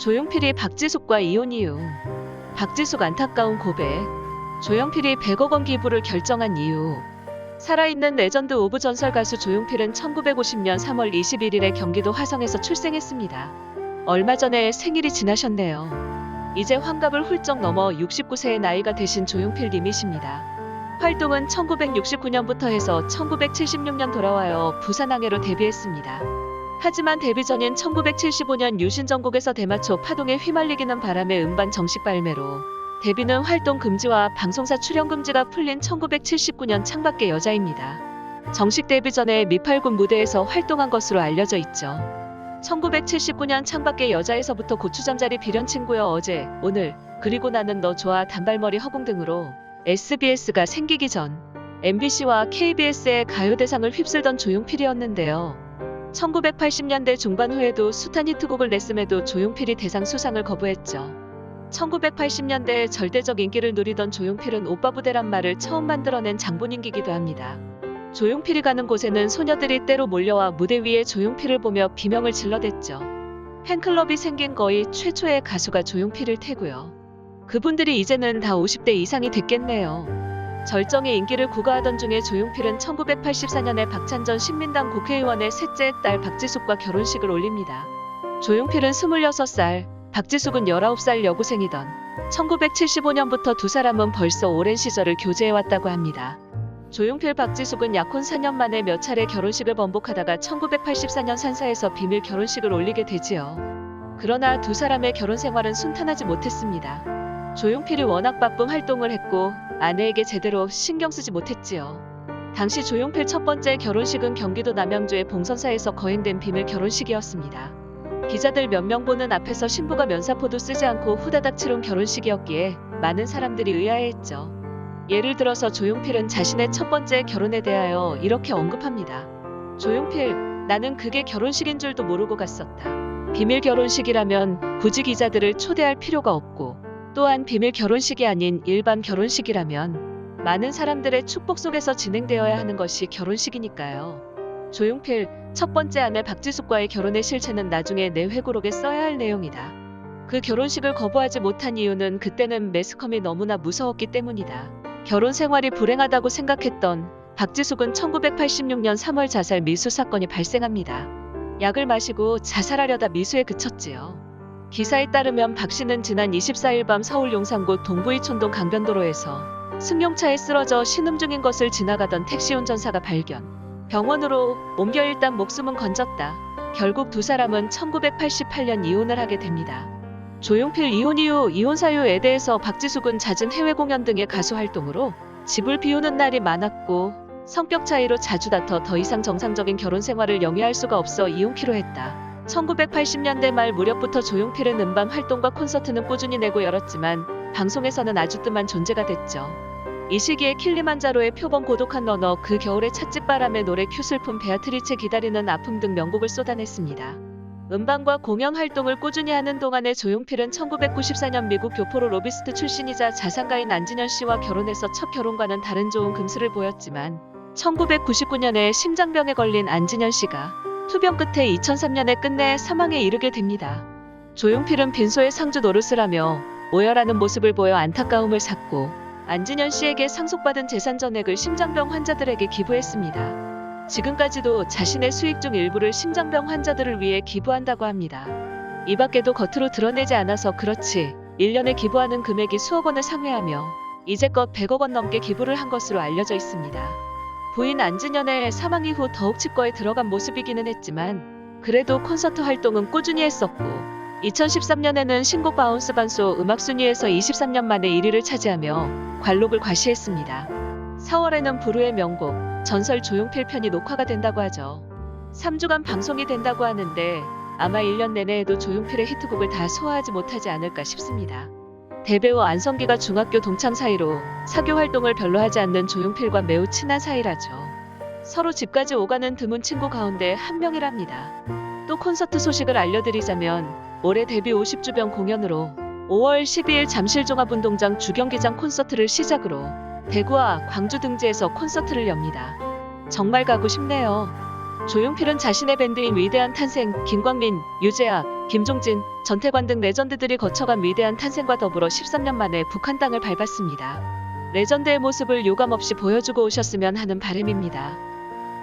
조용필이 박지숙과 이혼 이유. 박지숙 안타까운 고백. 조용필이 100억 원 기부를 결정한 이유. 살아있는 레전드 오브 전설 가수 조용필은 1950년 3월 21일에 경기도 화성에서 출생했습니다. 얼마 전에 생일이 지나셨네요. 이제 환갑을 훌쩍 넘어 69세의 나이가 되신 조용필 님이십니다. 활동은 1969년부터 해서 1976년 돌아와요 부산항해로 데뷔했습니다. 하지만 데뷔 전인 1975년 유신전국에서 대마초 파동에 휘말리기는 바람에 음반 정식 발매로 데뷔는 활동 금지와 방송사 출연 금지가 풀린 1979년 창밖의 여자입니다. 정식 데뷔 전에 미팔군 무대에서 활동한 것으로 알려져 있죠. 1979년 창밖의 여자에서부터 고추잠자리 비련친구여 어제, 오늘, 그리고 나는 너 좋아 단발머리 허공 등으로 SBS가 생기기 전 MBC와 KBS의 가요대상을 휩쓸던 조용필이었는데요. 1980년대 중반 후에도 숱한 히트곡을 냈음에도 조용필이 대상 수상을 거부했죠. 1980년대에 절대적 인기를 누리던 조용필은 오빠 부대란 말을 처음 만들어낸 장본인기기도 합니다. 조용필이 가는 곳에는 소녀들이 때로 몰려와 무대 위에 조용필을 보며 비명을 질러댔죠. 팬클럽이 생긴 거의 최초의 가수가 조용필일 테고요. 그분들이 이제는 다 50대 이상이 됐겠네요. 절정의 인기를 구가하던 중에 조용필은 1984년에 박찬전 신민당 국회의원의 셋째 딸 박지숙과 결혼식을 올립니다. 조용필은 26살, 박지숙은 19살 여고생이던 1975년부터 두 사람은 벌써 오랜 시절을 교제해왔다고 합니다. 조용필 박지숙은 약혼 4년 만에 몇 차례 결혼식을 번복하다가 1984년 산사에서 비밀 결혼식을 올리게 되지요. 그러나 두 사람의 결혼 생활은 순탄하지 못했습니다. 조용필이 워낙 바쁜 활동을 했고 아내에게 제대로 신경 쓰지 못했지요. 당시 조용필 첫 번째 결혼식은 경기도 남양주의 봉선사에서 거행된 비밀 결혼식이었습니다. 기자들 몇 명 보는 앞에서 신부가 면사포도 쓰지 않고 후다닥 치른 결혼식이었기에 많은 사람들이 의아해했죠. 예를 들어서 조용필은 자신의 첫 번째 결혼에 대하여 이렇게 언급합니다. 조용필, 나는 그게 결혼식인 줄도 모르고 갔었다. 비밀 결혼식이라면 굳이 기자들을 초대할 필요가 없고 또한 비밀 결혼식이 아닌 일반 결혼식이라면 많은 사람들의 축복 속에서 진행되어야 하는 것이 결혼식이니까요. 조용필, 첫 번째 아내 박지숙과의 결혼의 실체는 나중에 내 회고록에 써야 할 내용이다. 그 결혼식을 거부하지 못한 이유는 그때는 매스컴이 너무나 무서웠기 때문이다. 결혼 생활이 불행하다고 생각했던 박지숙은 1986년 3월 자살 미수 사건이 발생합니다. 약을 마시고 자살하려다 미수에 그쳤지요. 기사에 따르면 박 씨는 지난 24일 밤 서울 용산구 동부이촌동 강변도로에서 승용차에 쓰러져 신음 중인 것을 지나가던 택시 운전사가 발견. 병원으로 옮겨 일단 목숨은 건졌다. 결국 두 사람은 1988년 이혼을 하게 됩니다. 조용필 이혼 이후 이혼 사유에 대해서 박지숙은 잦은 해외 공연 등의 가수 활동으로 집을 비우는 날이 많았고 성격 차이로 자주 다퉈 더 이상 정상적인 결혼 생활을 영위할 수가 없어 이혼키로 했다. 1980년대 말 무렵부터 조용필은 음반 활동과 콘서트는 꾸준히 내고 열었지만 방송에서는 아주 뜸한 존재가 됐죠. 이 시기에 킬리만자로의 표범 고독한 러너 그 겨울의 찻집바람의 노래 큐 슬픔 베아트리체 기다리는 아픔 등 명곡을 쏟아냈습니다. 음반과 공연 활동을 꾸준히 하는 동안에 조용필은 1994년 미국 교포로 로비스트 출신이자 자산가인 안진현 씨와 결혼해서 첫 결혼과는 다른 좋은 금슬을 보였지만 1999년에 심장병에 걸린 안진현 씨가 투병 끝에 2003년에 끝내 사망에 이르게 됩니다. 조용필은 빈소에 상주 노릇을 하며 오열하는 모습을 보여 안타까움을 샀고 안진현 씨에게 상속받은 재산 전액을 심장병 환자들에게 기부했습니다. 지금까지도 자신의 수익 중 일부를 심장병 환자들을 위해 기부한다고 합니다. 이 밖에도 겉으로 드러내지 않아서 그렇지 1년에 기부하는 금액이 수억 원을 상회하며 이제껏 100억 원 넘게 기부를 한 것으로 알려져 있습니다. 부인 안진현의 사망 이후 더욱 치과에 들어간 모습이기는 했지만 그래도 콘서트 활동은 꾸준히 했었고 2013년에는 신곡 바운스 반소 음악 순위에서 23년 만에 1위를 차지하며 관록을 과시했습니다. 4월에는 부르의 명곡 전설 조용필 편이 녹화가 된다고 하죠. 3주간 방송이 된다고 하는데 아마 1년 내내에도 조용필의 히트곡을 다 소화하지 못하지 않을까 싶습니다. 대배우 안성기가 중학교 동창 사이로 사교 활동을 별로 하지 않는 조용필과 매우 친한 사이라죠. 서로 집까지 오가는 드문 친구 가운데 한 명이랍니다. 또 콘서트 소식을 알려드리자면 올해 데뷔 50주년 공연으로 5월 12일 잠실종합운동장 주경기장 콘서트를 시작으로 대구와 광주 등지에서 콘서트를 엽니다. 정말 가고 싶네요. 조용필은 자신의 밴드인 위대한 탄생, 김광민, 유재하, 김종진, 전태관 등 레전드들이 거쳐간 위대한 탄생과 더불어 13년 만에 북한 땅을 밟았습니다. 레전드의 모습을 유감없이 보여주고 오셨으면 하는 바람입니다.